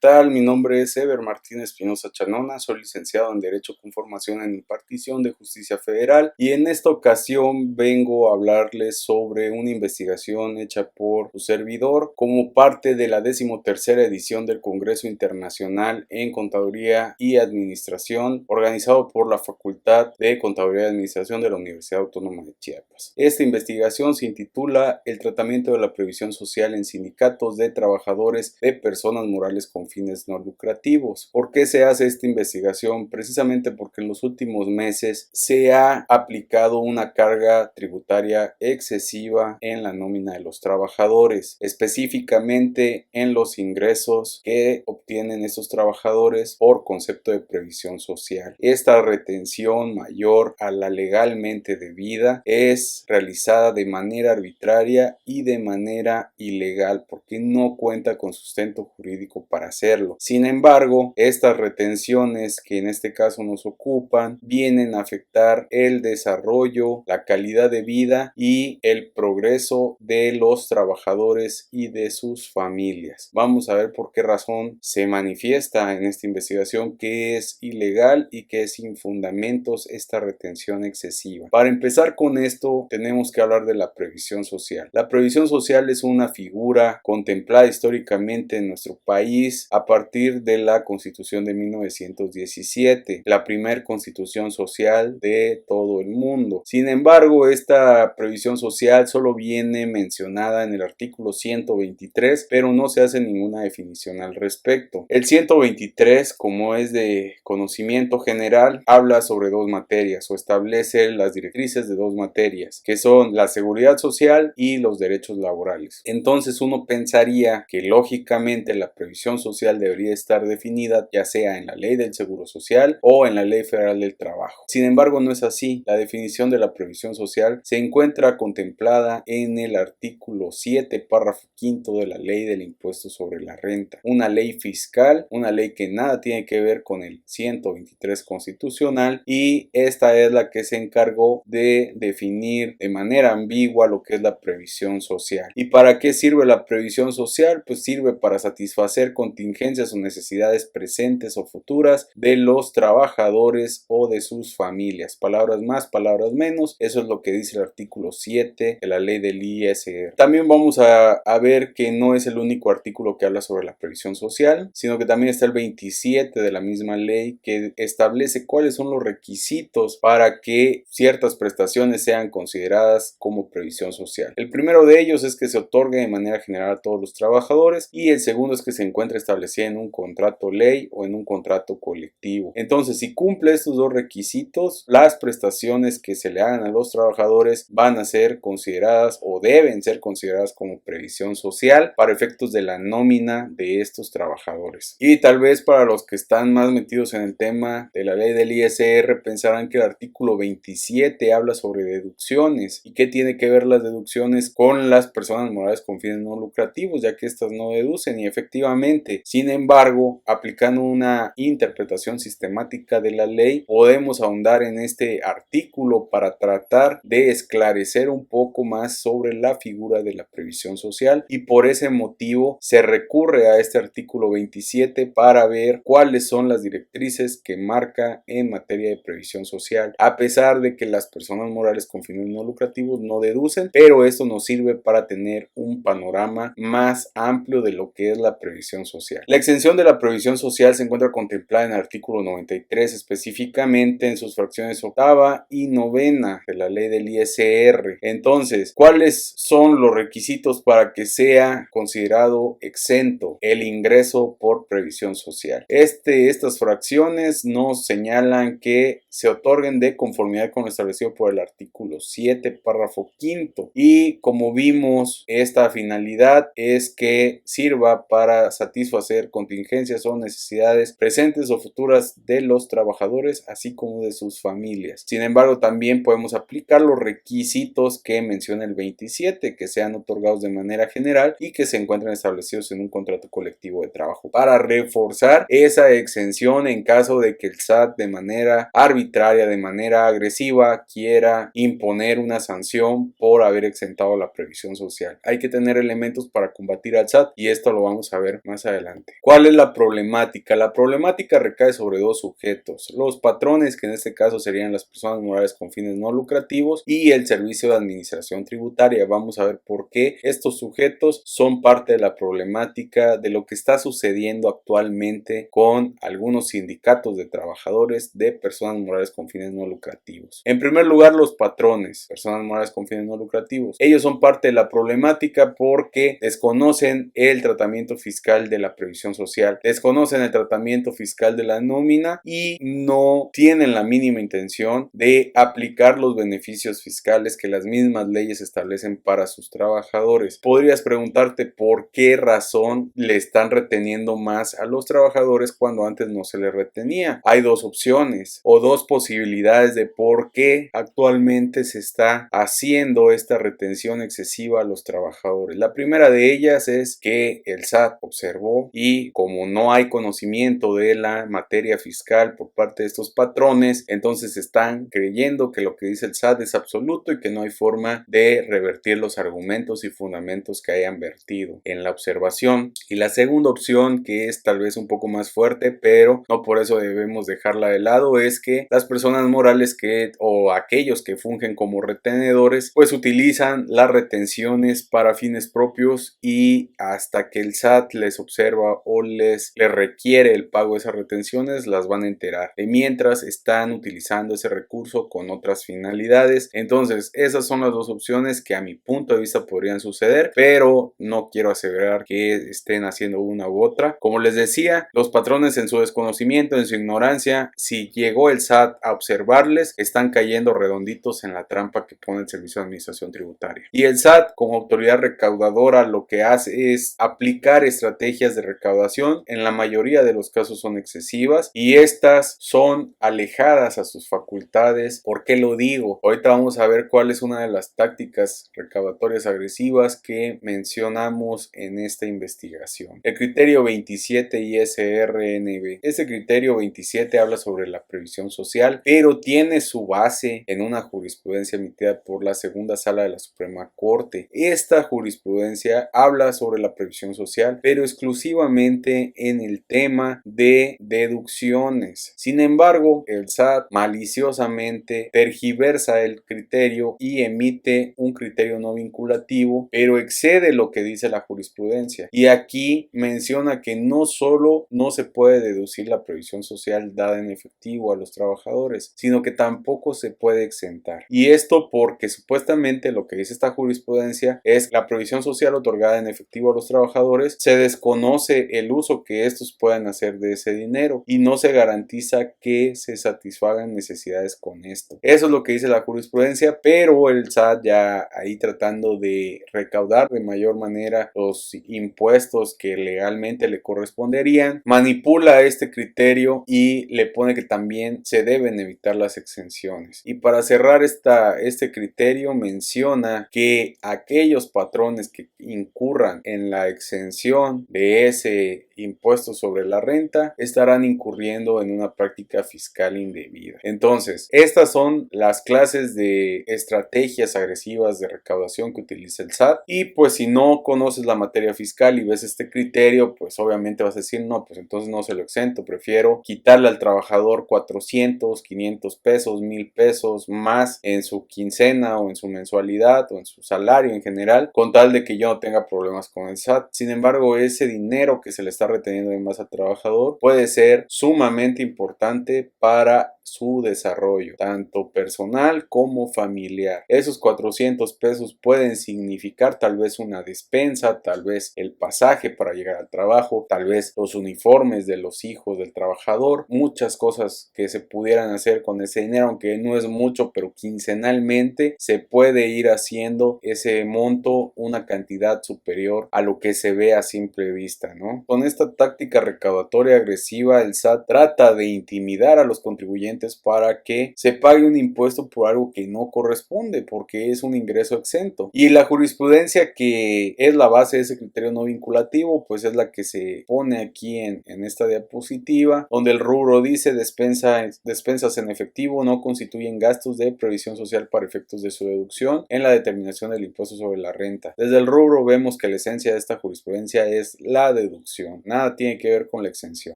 tal? Mi nombre es Eber Martínez Espinosa Chanona, soy licenciado en Derecho con formación en impartición de justicia federal y en esta ocasión vengo a hablarles sobre una investigación hecha por su servidor como parte de la 13ª edición del Congreso Internacional en Contaduría y Administración organizado por la Facultad de Contaduría y Administración de la Universidad Autónoma de Chiapas. Esta investigación se intitula El tratamiento de la previsión social en sindicatos de trabajadores de personas morales con fines no lucrativos. ¿Por qué se hace esta investigación? Precisamente porque en los últimos meses se ha aplicado una carga tributaria excesiva en la nómina de los trabajadores, específicamente en los ingresos que obtienen estos trabajadores por concepto de previsión social. Esta retención mayor a la legalmente debida es realizada de manera arbitraria y de manera ilegal porque no cuenta con sustento jurídico para hacerlo. Sin embargo, estas retenciones que en este caso nos ocupan vienen a afectar el desarrollo, la calidad de vida y el progreso de los trabajadores y de sus familias. Vamos a ver por qué razón se manifiesta en esta investigación que es ilegal y que es sin fundamentos esta retención excesiva. Para empezar con esto, tenemos que hablar de la previsión social. La previsión social es una figura contemplada históricamente en nuestro país a partir de la Constitución de 1917, la primera constitución social de todo el mundo. Sin embargo, esta previsión social solo viene mencionada en el artículo 123, pero no se hace ninguna definición al respecto. El 123, como es de conocimiento general, habla sobre dos materias o establece las directrices de dos materias, que son la seguridad social y los derechos laborales. Entonces uno pensaría que lógicamente la previsión social debería estar definida ya sea en la ley del seguro social o en la ley federal del trabajo. Sin embargo, no es así. La definición de la previsión social se encuentra contemplada en el artículo 7, párrafo 5 de la ley del impuesto sobre la renta, una ley fiscal, una ley que nada tiene que ver con el 123 constitucional, y esta es la que se encargó de definir de manera ambigua lo que es la previsión social. ¿Y para qué sirve la previsión social? Pues sirve para satisfacer contingencias o necesidades presentes o futuras de los trabajadores o de sus familias. Palabras más, palabras menos, eso es lo que dice el artículo 7 de la ley del ISR. También vamos a ver que no es el único artículo que habla sobre la previsión social, sino que también está el 27 de la misma ley que establece cuáles son los requisitos para que ciertas prestaciones sean consideradas como previsión social. El primero de ellos es que se otorgue de manera general a todos los trabajadores, y el segundo es que se encuentre establecida en un contrato ley o en un contrato colectivo. Entonces, si cumple estos dos requisitos, las prestaciones que se le hagan a los trabajadores van a ser consideradas o deben ser consideradas como previsión social para efectos de la nómina de estos trabajadores. Y tal vez para los que están más metidos en el tema de la ley del ISR pensarán que el artículo 27 habla sobre deducciones. ¿Y qué tiene que ver las deducciones con las personas morales con fines no lucrativos? Ya que estas no deducen, y efectivamente, sin embargo, aplicando una interpretación sistemática de la ley, podemos ahondar en este artículo para tratar de esclarecer un poco más sobre la figura de la previsión social, y por ese motivo se recurre a este artículo 27 para ver cuáles son las directrices que marca en materia de previsión social, a pesar de que las personas morales con fines no lucrativos no deducen, pero esto nos sirve para tener un panorama más amplio de lo que es la previsión social. La exención de la previsión social se encuentra contemplada en el artículo 93, específicamente en sus fracciones octava y novena de la ley del ISR. Entonces, ¿cuáles son los requisitos para que sea considerado exento el ingreso por previsión social? Estas fracciones nos señalan que se otorguen de conformidad con lo establecido por el artículo 7, párrafo 5, y como vimos, esta finalidad es que sirva para satisfacer contingencias o necesidades presentes o futuras de los trabajadores, así como de sus familias. Sin embargo, también podemos aplicar los requisitos que menciona el 27, que sean otorgados de manera general y que se encuentren establecidos en un contrato colectivo de trabajo, para reforzar esa exención en caso de que el SAT de manera arbitraria, de manera agresiva, quiera imponer una sanción por haber exentado la previsión social. Hay que tener elementos para combatir al SAT, y esto lo vamos a ver más adelante. adelante. ¿Cuál es la problemática? La problemática recae sobre dos sujetos: los patrones, que en este caso serían las personas morales con fines no lucrativos, y el servicio de administración tributaria. Vamos a ver por qué estos sujetos son parte de la problemática de lo que está sucediendo actualmente con algunos sindicatos de trabajadores de personas morales con fines no lucrativos. En primer lugar, los patrones, personas morales con fines no lucrativos. Ellos son parte de la problemática porque desconocen el tratamiento fiscal de la previsión social, desconocen el tratamiento fiscal de la nómina y no tienen la mínima intención de aplicar los beneficios fiscales que las mismas leyes establecen para sus trabajadores. Podrías preguntarte por qué razón le están reteniendo más a los trabajadores cuando antes no se les retenía. Hay dos opciones o dos posibilidades de por qué actualmente se está haciendo esta retención excesiva a los trabajadores. La primera de ellas es que el SAT observó, y como no hay conocimiento de la materia fiscal por parte de estos patrones, entonces están creyendo que lo que dice el SAT es absoluto y que no hay forma de revertir los argumentos y fundamentos que hayan vertido en la observación. Y la segunda opción, que es tal vez un poco más fuerte, pero no por eso debemos dejarla de lado, es que las personas morales o aquellos que fungen como retenedores pues utilizan las retenciones para fines propios, y hasta que el SAT les observa o les requiere el pago de esas retenciones las van a enterar, de mientras están utilizando ese recurso con otras finalidades. Entonces esas son las dos opciones que a mi punto de vista podrían suceder, pero no quiero aseverar que estén haciendo una u otra. Como les decía, los patrones, en su desconocimiento, en su ignorancia, si llegó el SAT a observarles, están cayendo redonditos en la trampa que pone el Servicio de Administración Tributaria. Y el SAT, como autoridad recaudadora, lo que hace es aplicar estrategias de recaudación. En la mayoría de los casos son excesivas y estas son alejadas a sus facultades. ¿Por qué lo digo? Ahorita vamos a ver cuál es una de las tácticas recaudatorias agresivas que mencionamos en esta investigación. El criterio 27 ISRNB. Este criterio 27 habla sobre la previsión social, pero tiene su base en una jurisprudencia emitida por la segunda sala de la Suprema Corte. Esta jurisprudencia habla sobre la previsión social, pero exclusivamente en el tema de deducciones. Sin embargo, el SAT maliciosamente tergiversa el criterio y emite un criterio no vinculativo, pero excede lo que dice la jurisprudencia. Y aquí menciona que no solo no se puede deducir la previsión social dada en efectivo a los trabajadores, sino que tampoco se puede exentar. Y esto porque supuestamente lo que dice esta jurisprudencia es la previsión social otorgada en efectivo a los trabajadores, se desconoce el uso que estos puedan hacer de ese dinero y no se garantiza que se satisfagan necesidades con esto. Eso es lo que dice la jurisprudencia, pero el SAT, ya ahí tratando de recaudar de mayor manera los impuestos que legalmente le corresponderían, manipula este criterio y le pone que también se deben evitar las exenciones. Y para cerrar este criterio, menciona que aquellos patrones que incurran en la exención de ese impuesto sobre la renta estarán incurriendo en una práctica fiscal indebida. Entonces, estas son las clases de estrategias agresivas de recaudación que utiliza el SAT, y pues si no conoces la materia fiscal y ves este criterio, pues obviamente vas a decir, no, pues entonces no se lo exento, prefiero quitarle al trabajador 400, 500 pesos, 1000 pesos más en su quincena o en su mensualidad o en su salario en general, con tal de que yo no tenga problemas con el SAT. Sin embargo, ese dinero que se le está reteniendo de más al trabajador puede ser sumamente importante para su desarrollo, tanto personal como familiar. Esos 400 pesos pueden significar tal vez una despensa, tal vez el pasaje para llegar al trabajo, tal vez los uniformes de los hijos del trabajador, muchas cosas que se pudieran hacer con ese dinero, aunque no es mucho, pero quincenalmente se puede ir haciendo ese monto una cantidad superior a lo que se ve a simple vista, ¿no? Con esta táctica recaudatoria agresiva, el SAT trata de intimidar a los contribuyentes contribuyentes para que se pague un impuesto por algo que no corresponde, porque es un ingreso exento. Y la jurisprudencia que es la base de ese criterio no vinculativo, pues es la que se pone aquí en esta diapositiva, donde el rubro dice despensas en efectivo no constituyen gastos de previsión social para efectos de su deducción en la determinación del impuesto sobre la renta. Desde el rubro vemos que la esencia de esta jurisprudencia es la deducción, nada tiene que ver con la exención,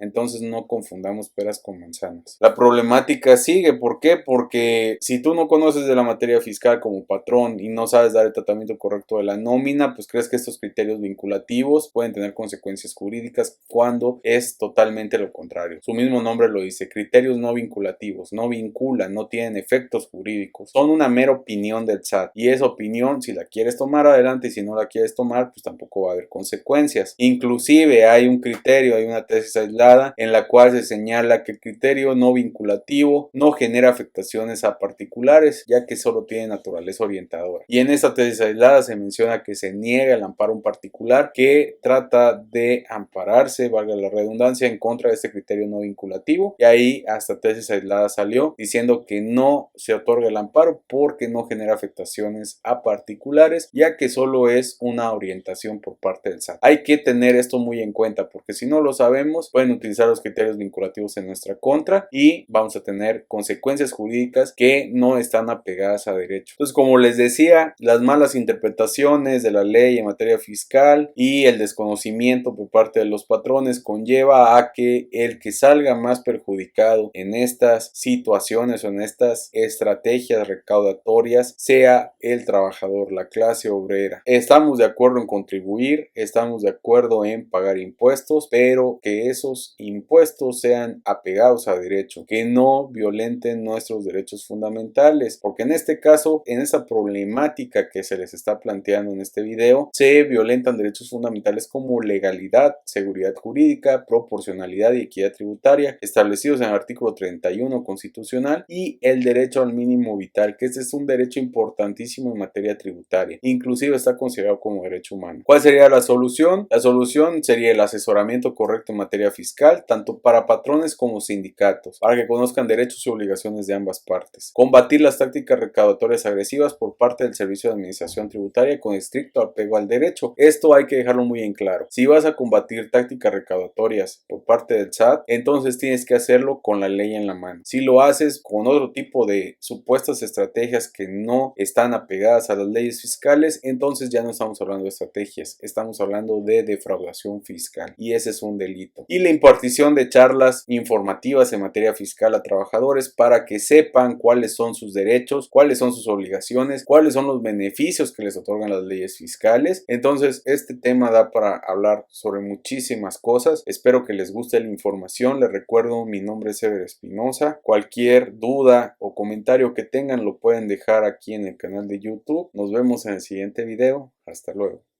entonces no confundamos peras con manzanas. La problemática sigue, ¿por qué? Porque si tú no conoces de la materia fiscal como patrón y no sabes dar el tratamiento correcto de la nómina, pues crees que estos criterios vinculativos pueden tener consecuencias jurídicas cuando es totalmente lo contrario. Su mismo nombre lo dice, criterios no vinculativos, no vinculan, no tienen efectos jurídicos, son una mera opinión del SAT y esa opinión, si la quieres tomar adelante y si no la quieres tomar, pues tampoco va a haber consecuencias. Inclusive hay un criterio, hay una tesis aislada en la cual se señala que el criterio no vinculativo no genera afectaciones a particulares, ya que solo tiene naturaleza orientadora. Y en esta tesis aislada se menciona que se niega el amparo a un particular que trata de ampararse, valga la redundancia, en contra de este criterio no vinculativo. Y ahí hasta tesis aislada salió diciendo que no se otorga el amparo porque no genera afectaciones a particulares, ya que solo es una orientación por parte del SAT. Hay que tener esto muy en cuenta porque si no lo sabemos, pueden utilizar los criterios vinculativos en nuestra contra y vamos a tener consecuencias jurídicas que no están apegadas a derecho. Entonces, como les decía, las malas interpretaciones de la ley en materia fiscal y el desconocimiento por parte de los patrones conlleva a que el que salga más perjudicado en estas situaciones o en estas estrategias recaudatorias sea el trabajador, la clase obrera. Estamos de acuerdo en contribuir, estamos de acuerdo en pagar impuestos, pero que esos impuestos sean apegados a derecho, que no violenten nuestros derechos fundamentales, porque en este caso, en esa problemática que se les está planteando en este video, se violentan derechos fundamentales como legalidad, seguridad jurídica, proporcionalidad y equidad tributaria, establecidos en el artículo 31 constitucional, y el derecho al mínimo vital, que este es un derecho importantísimo en materia tributaria, inclusive está considerado como derecho humano. ¿Cuál sería la solución? La solución sería el asesoramiento correcto en materia fiscal, tanto para patrones como sindicatos, para que conozcan derechos y obligaciones de ambas partes. Combatir las tácticas recaudatorias agresivas por parte del Servicio de Administración Tributaria con estricto apego al derecho. Esto hay que dejarlo muy en claro. Si vas a combatir tácticas recaudatorias por parte del SAT, entonces tienes que hacerlo con la ley en la mano. Si lo haces con otro tipo de supuestas estrategias que no están apegadas a las leyes fiscales, entonces ya no estamos hablando de estrategias, estamos hablando de defraudación fiscal y ese es un delito. Y la impartición de charlas informativas en materia fiscal a trabajadores para que sepan cuáles son sus derechos, cuáles son sus obligaciones, cuáles son los beneficios que les otorgan las leyes fiscales. Entonces este tema da para hablar sobre muchísimas cosas. Espero que les guste la información. Les recuerdo, mi nombre es Ever Espinosa. Cualquier duda o comentario que tengan lo pueden dejar aquí en el canal de YouTube. Nos vemos en el siguiente video. Hasta luego.